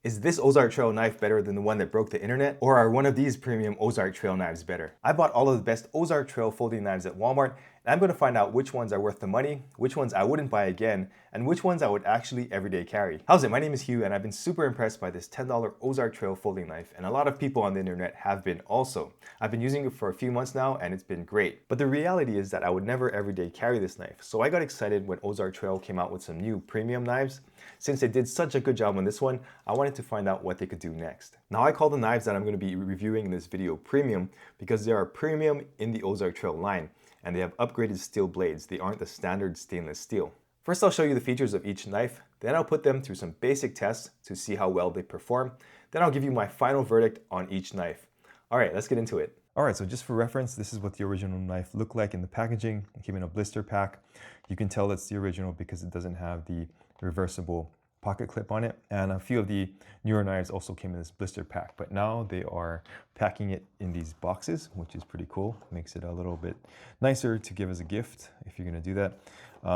Is this Ozark Trail knife better than the one that broke the internet? Or are one of these premium Ozark Trail knives better? I bought all of the best Ozark Trail folding knives at Walmart, and I'm going to find out which ones are worth the money, which ones I wouldn't buy again, and which ones I would actually everyday carry. How's it? My name is Hugh, and I've been super impressed by this $10 Ozark Trail folding knife, and a lot of people on the internet have been also. I've been using it for a few months now, and it's been great. But the reality is that I would never everyday carry this knife, so I got excited when Ozark Trail came out with some new premium knives. Since they did such a good job on this one, I wanted to find out what they could do next. Now, I call the knives that I'm going to be reviewing in this video premium because they are premium in the Ozark Trail line, and they have upgraded steel blades. They aren't the standard stainless steel. First, I'll show you the features of each knife, then I'll put them through some basic tests to see how well they perform. Then I'll give you my final verdict on each knife. All right, let's get into it. All right, so just for reference, this is what the original knife looked like in the packaging. It came in a blister pack. You can tell that's the original because it doesn't have the reversible pocket clip on it, and a few of the newer knives also came in this blister pack, but now they are packing it in these boxes, which is pretty cool. Makes it a little bit nicer to give as a gift if you're going to do that.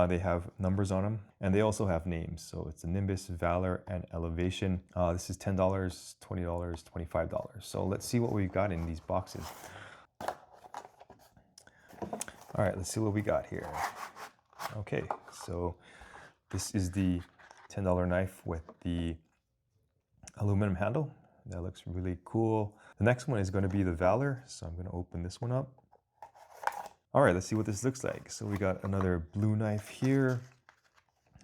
They have numbers on them, and they also have names. So it's a Nimbus, Valor, and Elevation. This is $10, $20, $25. So let's see what we've got in these boxes. All right, let's see what we got here. Okay, so this is the $10 knife with the aluminum handle. That looks really cool. The next one is going to be the Valor, so I'm going to open this one up. All right, let's see what this looks like. So we got another blue knife here.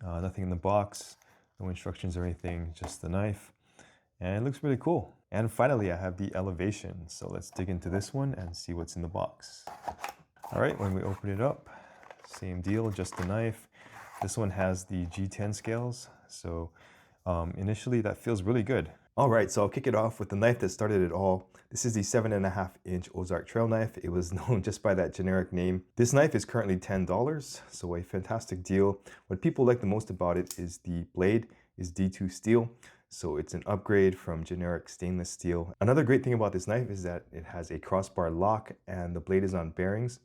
Nothing in the box, no instructions or anything, just the knife. And it looks really cool. And finally, I have the Elevation. So let's dig into this one and see what's in the box. All right, when we open it up, same deal, just the knife. This one has the G10 scales, so initially that feels really good. All right, so I'll kick it off with the knife that started it all. This is the 7.5-inch Ozark Trail knife. It was known just by that generic name. This knife is currently $10, so a fantastic deal. What people like the most about it is the blade is D2 steel, so it's an upgrade from generic stainless steel. Another great thing about this knife is that it has a crossbar lock and the blade is on bearings.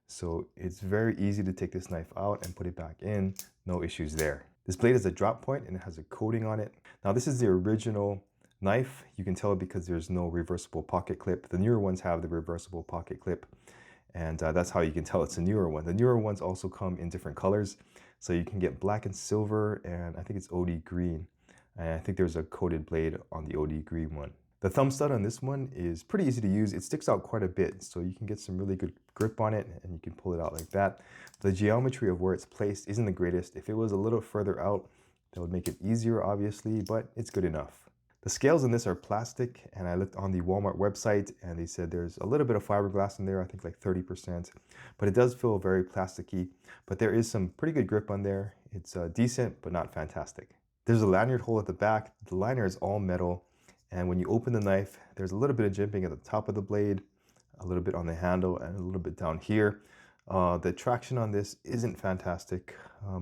So it's very easy to take this knife out and put it back in, no issues there. This blade has a drop point and it has a coating on it. Now this is the original knife. You can tell because there's no reversible pocket clip. The newer ones have the reversible pocket clip, and that's how you can tell it's a newer one. The newer ones also come in different colors. So you can get black and silver, and I think it's OD green. And I think there's a coated blade on the OD green one. The thumb stud on this one is pretty easy to use. It sticks out quite a bit, so you can get some really good grip on it and you can pull it out like that. The geometry of where it's placed isn't the greatest. If it was a little further out, that would make it easier, obviously, but it's good enough. The scales in this are plastic, and I looked on the Walmart website and they said there's a little bit of fiberglass in there, I think like 30%, but it does feel very plasticky, but there is some pretty good grip on there. It's decent, but not fantastic. There's a lanyard hole at the back. The liner is all metal. And when you open the knife, there's a little bit of jimping at the top of the blade, a little bit on the handle, and a little bit down here. The traction on this isn't fantastic,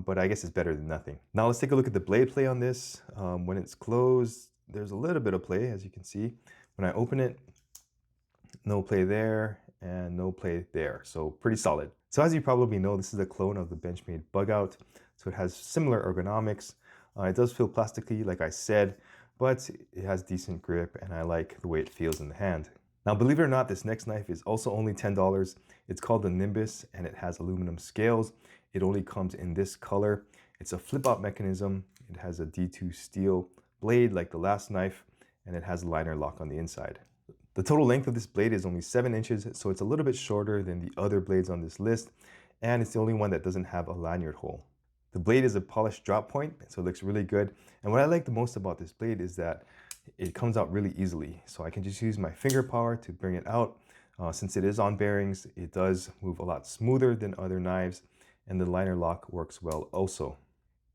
but I guess it's better than nothing. Now let's take a look at the blade play on this. When it's closed, there's a little bit of play, as you can see. When I open it, no play there and no play there, so pretty solid. So as you probably know, this is a clone of the Benchmade Bug Out, so it has similar ergonomics. It does feel plasticky, like I said, but it has decent grip and I like the way it feels in the hand. Now, believe it or not, this next knife is also only $10. It's called the Nimbus and it has aluminum scales. It only comes in this color. It's a flip-out mechanism. It has a D2 steel blade like the last knife, and it has a liner lock on the inside. The total length of this blade is only 7 inches, so it's a little bit shorter than the other blades on this list, and it's the only one that doesn't have a lanyard hole. The blade is a polished drop point, so it looks really good. And what I like the most about this blade is that it comes out really easily. So I can just use my finger power to bring it out. Since it is on bearings, it does move a lot smoother than other knives, and the liner lock works well also.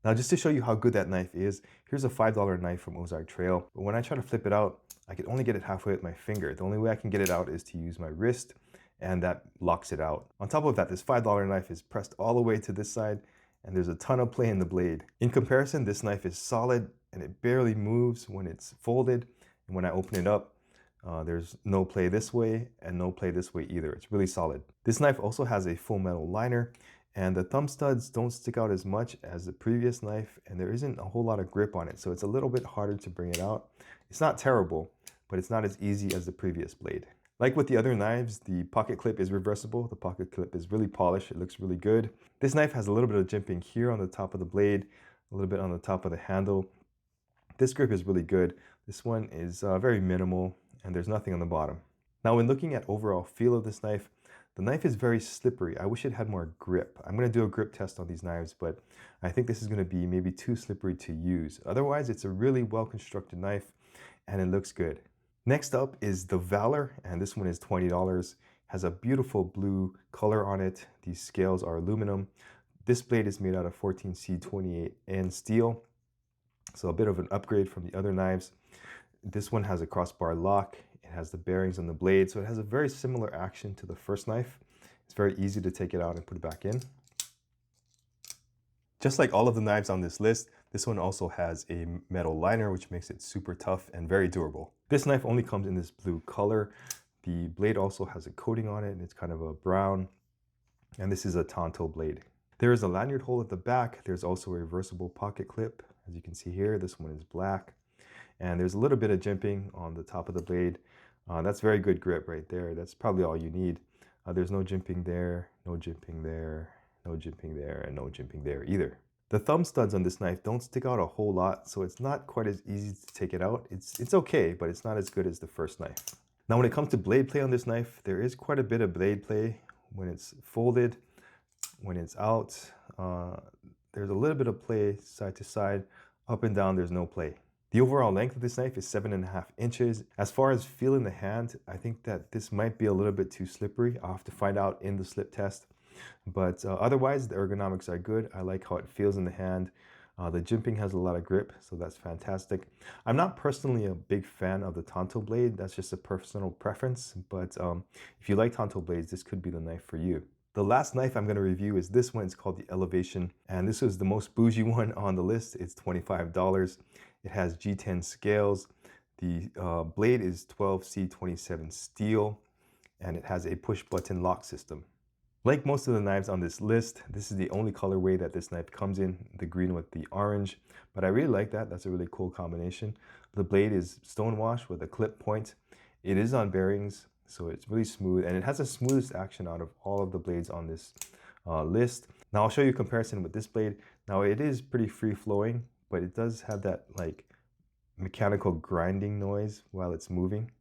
Now, just to show you how good that knife is, here's a $5 knife from Ozark Trail. But when I try to flip it out, I can only get it halfway with my finger. The only way I can get it out is to use my wrist, and that locks it out. On top of that, this $5 knife is pressed all the way to this side, and there's a ton of play in the blade. In comparison, this knife is solid and it barely moves when it's folded. And when I open it up, there's no play this way and no play this way either. It's really solid. This knife also has a full metal liner, and the thumb studs don't stick out as much as the previous knife, and there isn't a whole lot of grip on it, so it's a little bit harder to bring it out. It's not terrible, but it's not as easy as the previous blade. Like with the other knives, the pocket clip is reversible. The pocket clip is really polished. It looks really good. This knife has a little bit of jimping here on the top of the blade, a little bit on the top of the handle. This grip is really good. This one is very minimal, and there's nothing on the bottom. Now, when looking at overall feel of this knife, the knife is very slippery. I wish it had more grip. I'm going to do a grip test on these knives, but I think this is going to be maybe too slippery to use. Otherwise, it's a really well-constructed knife, and it looks good. Next up is the Valor, and this one is $20. Has a beautiful blue color on it. These scales are aluminum. This blade is made out of 14C28N steel, so a bit of an upgrade from the other knives. This one has a crossbar lock. It has the bearings on the blade, so it has a very similar action to the first knife. It's very easy to take it out and put it back in. Just like all of the knives on this list, this one also has a metal liner, which makes it super tough and very durable. This knife only comes in this blue color. The blade also has a coating on it, and it's kind of a brown. And this is a Tonto blade. There is a lanyard hole at the back. There's also a reversible pocket clip. As you can see here, this one is black. And there's a little bit of jimping on the top of the blade. That's very good grip right there. That's probably all you need. There's no jimping there, no jimping there, no jimping there, and no jimping there either. The thumb studs on this knife don't stick out a whole lot, so it's not quite as easy to take it out. It's okay, but it's not as good as the first knife. Now, when it comes to blade play on this knife, there is quite a bit of blade play when it's folded, when it's out. There's a little bit of play side to side. Up and down, there's no play. The overall length of this knife is 7.5 inches. As far as feeling the hand, I think that this might be a little bit too slippery. I'll have to find out in the slip test. But otherwise, the ergonomics are good. I like how it feels in the hand. The jimping has a lot of grip, so that's fantastic. I'm not personally a big fan of the Tonto blade. That's just a personal preference. But if you like Tonto blades, this could be the knife for you. The last knife I'm going to review is this one. It's called the Elevation, and this is the most bougie one on the list. It's $25. It has G10 scales. The blade is 12C27 steel, and it has a push-button lock system. Like most of the knives on this list, this is the only colorway that this knife comes in, the green with the orange. But I really like that. That's a really cool combination. The blade is stonewashed with a clip point. It is on bearings, so it's really smooth, and it has the smoothest action out of all of the blades on this list. Now I'll show you a comparison with this blade. Now it is pretty free-flowing, but it does have that like mechanical grinding noise while it's moving.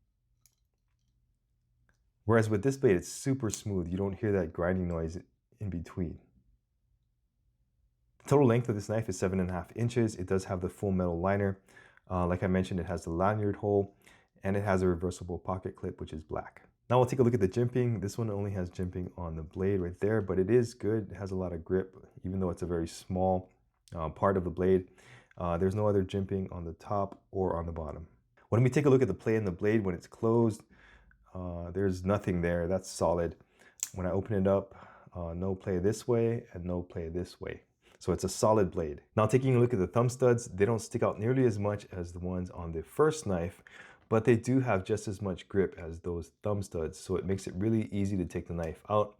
Whereas with this blade, it's super smooth. You don't hear that grinding noise in between. The total length of this knife is 7.5 inches. It does have the full metal liner. Like I mentioned, it has the lanyard hole, and it has a reversible pocket clip, which is black. Now we'll take a look at the jimping. This one only has jimping on the blade right there, but it is good. It has a lot of grip, even though it's a very small part of the blade. There's no other jimping on the top or on the bottom. When we take a look at the play in the blade when it's closed, there's nothing there. That's solid. When I open it up, no play this way and no play this way. So it's a solid blade. Now taking a look at the thumb studs, they don't stick out nearly as much as the ones on the first knife, but they do have just as much grip as those thumb studs. So it makes it really easy to take the knife out.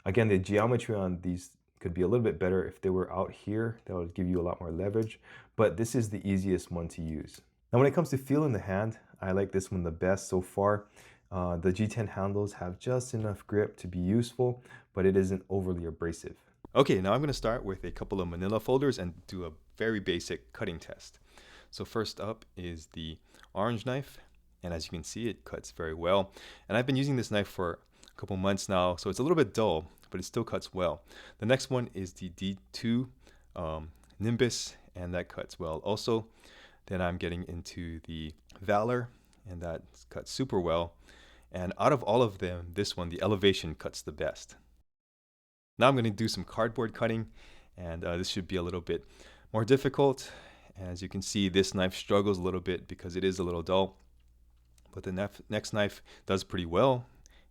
Again, the geometry on these could be a little bit better if they were out here. That would give you a lot more leverage, but this is the easiest one to use. Now when it comes to feel in the hand, I like this one the best so far. The G10 handles have just enough grip to be useful, but it isn't overly abrasive. Okay, now I'm going to start with a couple of manila folders and do a very basic cutting test. So first up is the orange knife, and as you can see, it cuts very well. And I've been using this knife for a couple months now, so it's a little bit dull, but it still cuts well. The next one is the D2 Nimbus, and that cuts well also. Then I'm getting into the Valor, and that cuts super well. And out of all of them, this one, the Elevation, cuts the best. Now I'm going to do some cardboard cutting, and this should be a little bit more difficult. As you can see, this knife struggles a little bit because it is a little dull, but the next knife does pretty well.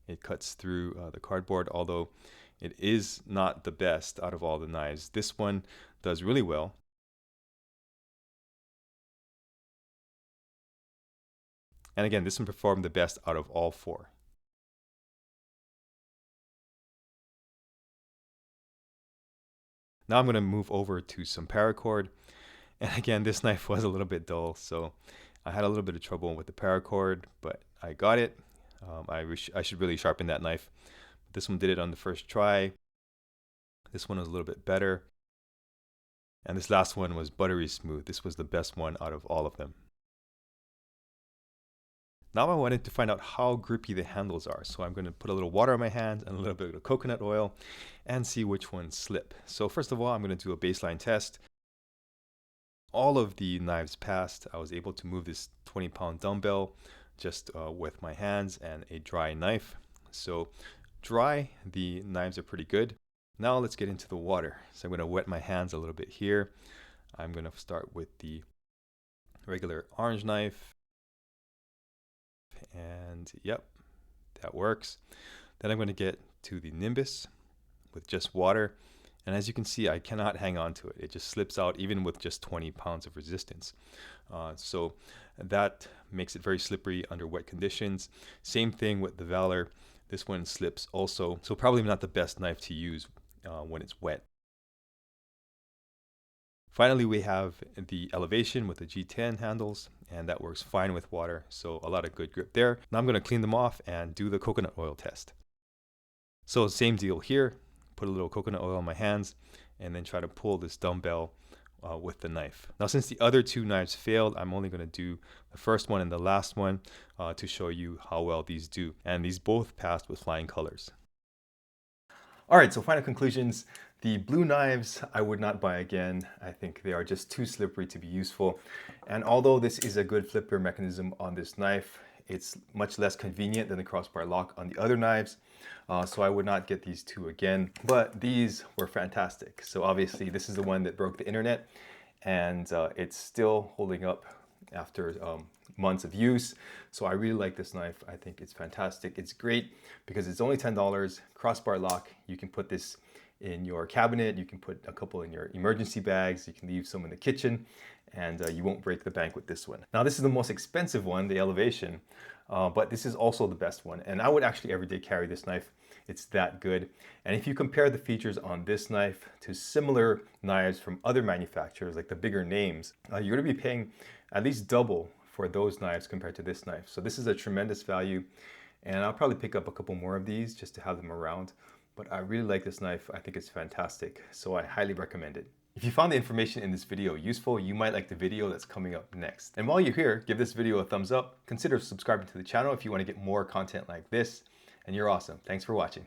It cuts through the cardboard, although it is not the best out of all the knives. This one does really well. And again, this one performed the best out of all four. Now I'm going to move over to some paracord. And again, this knife was a little bit dull, so I had a little bit of trouble with the paracord, but I got it. I should really sharpen that knife. This one did it on the first try. This one was a little bit better. And this last one was buttery smooth. This was the best one out of all of them. Now I wanted to find out how grippy the handles are. So I'm going to put a little water on my hands and a little bit of coconut oil and see which ones slip. So first of all, I'm going to do a baseline test. All of the knives passed. I was able to move this 20-pound dumbbell just with my hands and a dry knife. So dry, the knives are pretty good. Now let's get into the water. So I'm going to wet my hands a little bit here. I'm going to start with the regular orange knife. And yep, that works. Then I'm going to get to the Nimbus with just water. And as you can see, I cannot hang on to it. It just slips out even with just 20 pounds of resistance. So that makes it very slippery under wet conditions. Same thing with the Valor. This one slips also. So probably not the best knife to use when it's wet. Finally, we have the Elevation with the G10 handles, and that works fine with water. So a lot of good grip there. Now I'm going to clean them off and do the coconut oil test. So same deal here. Put a little coconut oil on my hands and then try to pull this dumbbell with the knife. Now, since the other two knives failed, I'm only going to do the first one and the last one to show you how well these do. And these both passed with flying colors. All right, so final conclusions. The blue knives I would not buy again. I think they are just too slippery to be useful. And although this is a good flipper mechanism on this knife, it's much less convenient than the crossbar lock on the other knives. So I would not get these two again, but these were fantastic. So obviously this is the one that broke the internet, and it's still holding up after months of use. So I really like this knife. I think it's fantastic. It's great because it's only $10, crossbar lock. You can put this in your cabinet. You can put a couple in your emergency bags. You can leave some in the kitchen, and you won't break the bank with this one. Now, this is the most expensive one, the Elevation, but this is also the best one. And I would actually every day carry this knife. It's that good. And if you compare the features on this knife to similar knives from other manufacturers, like the bigger names, you're gonna be paying at least double for those knives compared to this knife. So this is a tremendous value. And I'll probably pick up a couple more of these just to have them around. But I really like this knife. I think it's fantastic. So I highly recommend it. If you found the information in this video useful, you might like the video that's coming up next. And while you're here, give this video a thumbs up. Consider subscribing to the channel if you want to get more content like this. And you're awesome. Thanks for watching.